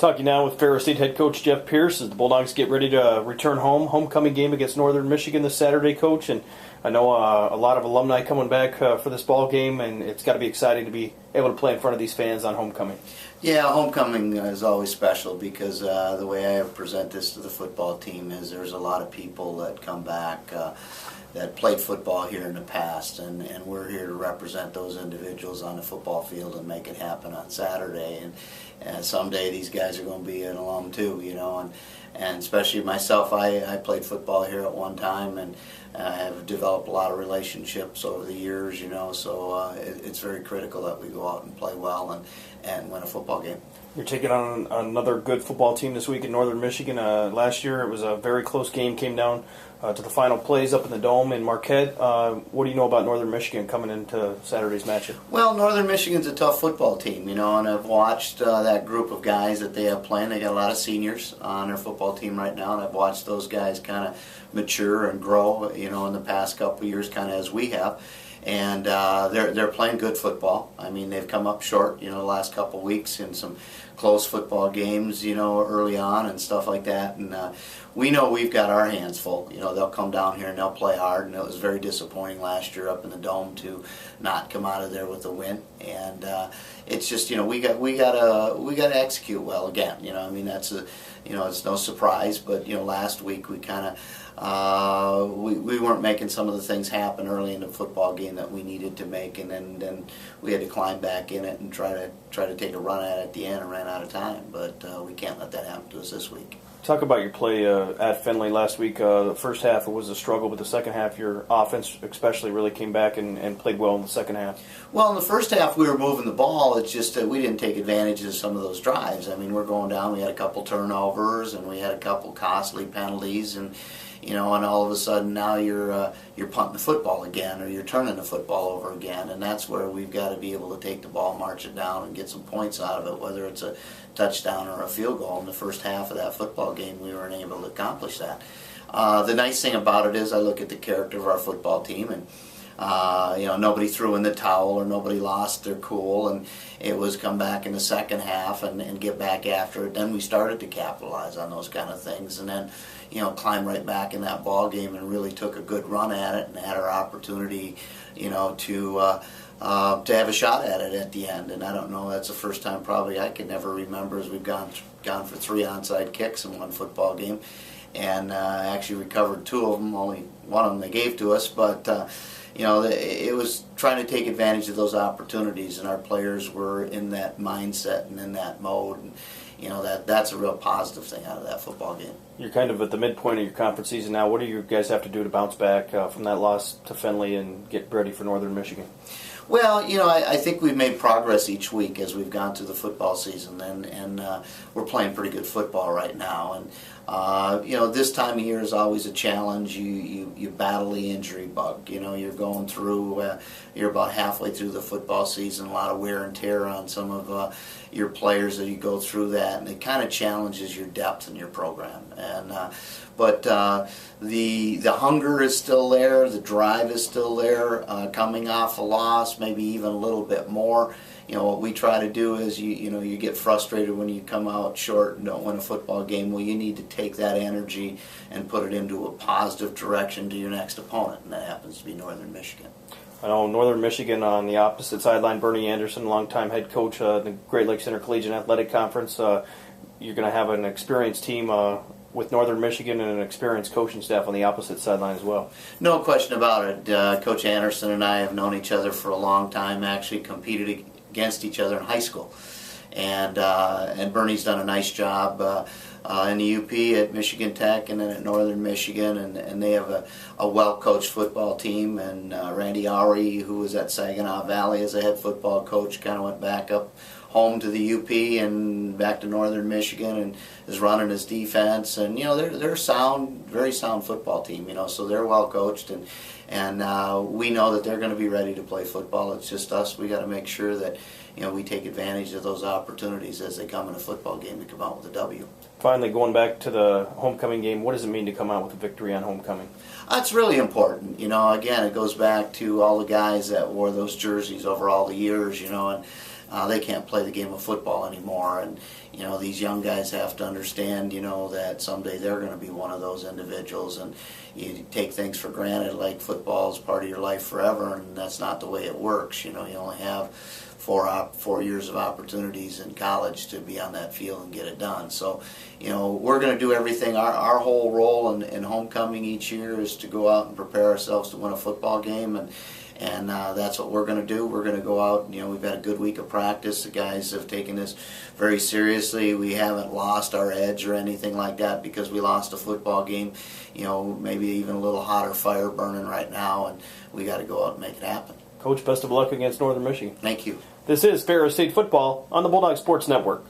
Talking now with Ferris State head coach Jeff Pierce as the Bulldogs get ready to return home. Homecoming game against Northern Michigan this Saturday, Coach. And I know a lot of alumni coming back for this ball game, and it's got to be exciting to be able to play in front of these fans on homecoming. Yeah, homecoming is always special because the way I present this to the football team is there's a lot of people that come back that played football here in the past, and we're here to represent those individuals on the football field and make it happen on Saturday. And someday these guys are going to be an alum too, you know, and especially myself, I played football here at one time, and have developed a lot of relationships over the years, you know, so it's very critical that we go out and play well and win a football game. You're taking on another good football team this week in Northern Michigan. Last year it was a very close game, came down to the final plays up in the Dome in Marquette. What do you know about Northern Michigan coming into Saturday's matchup? Well, Northern Michigan's a tough football team, you know, and I've watched that group of guys that they have playing. They got a lot of seniors on their football team right now, and I've watched those guys kind of mature and grow, you know, in the past couple of years, kind of as we have. And they're playing good football. I mean, they've come up short, you know, the last couple of weeks in some close football games, you know, early on and stuff like that. And we know we've got our hands full. You know, they'll come down here and they'll play hard. And it was very disappointing last year up in the Dome to not come out of there with a win. And it's just, you know, we gotta execute well again. You know, I mean, that's you know, it's no surprise. But you know, last week we kind of we weren't making some of the things happen early in the football game that we needed to make, and then we had to climb back in it and try to take a run at it at the end and ran out of time. But we can't let that happen to us this week. Talk about your play at Findlay last week. The first half it was a struggle, but the second half your offense especially really came back and played well in the second half. Well, in the first half we were moving the ball. It's just that we didn't take advantage of some of those drives. I mean, we're going down. We had a couple turnovers and we had a couple costly penalties, and you know, and all of a sudden now you're punting the football again, or you're turning the football over again, and that's where we've got to be able to take the ball, march it down, and get some points out of it, whether it's a touchdown or a field goal. In the first half of that football game, we weren't able to accomplish that. The nice thing about it is I look at the character of our football team, and you know, nobody threw in the towel or nobody lost their cool, and it was come back in the second half and get back after it. Then we started to capitalize on those kind of things, and then, you know, climb right back in that ball game and really took a good run at it and had our opportunity, you know, to have a shot at it at the end. And I don't know, that's the first time probably I can never remember as we've gone for 3 onside kicks in one football game, and actually recovered 2 of them. Only one of them they gave to us, but you know, it was trying to take advantage of those opportunities, and our players were in that mindset and in that mode. And, you know, that's a real positive thing out of that football game. You're kind of at the midpoint of your conference season now. What do you guys have to do to bounce back from that loss to Findlay and get ready for Northern Michigan? Well, you know, I think we've made progress each week as we've gone through the football season, and we're playing pretty good football right now. And you know, this time of year is always a challenge. You battle the injury bug. You know, you're going through, you're about halfway through the football season. A lot of wear and tear on some of your players as you go through that, and it kind of challenges your depth in your program. And but the hunger is still there, the drive is still there. Coming off a loss, maybe even a little bit more. You know, what we try to do is you know, you get frustrated when you come out short and don't win a football game. Well, you need to take that energy and put it into a positive direction to your next opponent, and that happens to be Northern Michigan. I know Northern Michigan on the opposite sideline, Bernie Anderson, longtime head coach of the Great Lakes Intercollegiate Athletic Conference. You're going to have an experienced team with Northern Michigan and an experienced coaching staff on the opposite sideline as well. No question about it. Coach Anderson and I have known each other for a long time, actually competed against each other in high school. And Bernie's done a nice job in the UP at Michigan Tech and then at Northern Michigan, and they have a well-coached football team. And Randy Oury, who was at Saginaw Valley as a head football coach, kind of went back up home to the UP and back to Northern Michigan and is running his defense. And you know, they're sound, very sound football team. You know, so they're well coached, and we know that they're going to be ready to play football. It's just us. We got to make sure that, you know, we take advantage of those opportunities as they come in a football game to come out with a W. Finally, going back to the homecoming game, what does it mean to come out with a victory on homecoming? That's really important. You know, again, it goes back to all the guys that wore those jerseys over all the years, you know, and they can't play the game of football anymore. And these young guys have to understand that someday they're going to be one of those individuals, and you take things for granted like football is part of your life forever, and that's not the way it works. You only have 4 years of opportunities in college to be on that field and get it done. So, we're going to do everything. Our whole role in homecoming each year is to go out and prepare ourselves to win a football game, and that's what we're going to do. We're going to go out. We've had a good week of practice. The guys have taken this very seriously. We haven't lost our edge or anything like that because we lost a football game. Maybe even a little hotter fire burning right now, and we got to go out and make it happen. Coach, best of luck against Northern Michigan. Thank you. This is Ferris State Football on the Bulldog Sports Network.